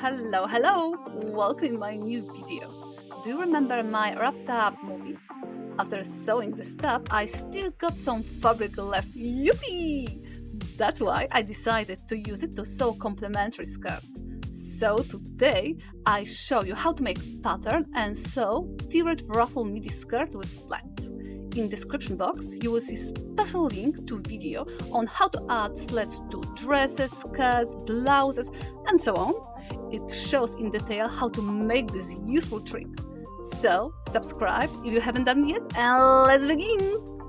Hello, welcome to my new video. Do you remember my wrapped up movie? After sewing this top, I still got some fabric left. Yippee! That's why I decided to use it to sew complementary skirt. So today I show you how to make pattern and sew Tiered Ruffle Midi Skirt with slit. In description box you will see special link to video on how to add slits to dresses, skirts, blouses and so on. It shows in detail how to make this useful trick. So subscribe if you haven't done yet and let's begin!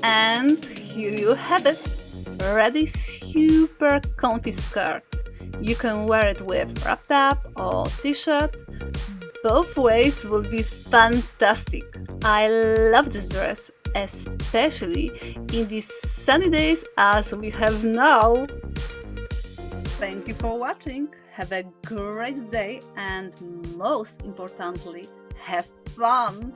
And here you have it. Ready super comfy skirt. You can wear it with wrap top or t-shirt. Both ways will be fantastic. I love this dress, especially in these sunny days as we have now. Thank you for watching. Have a great day and most importantly, have fun!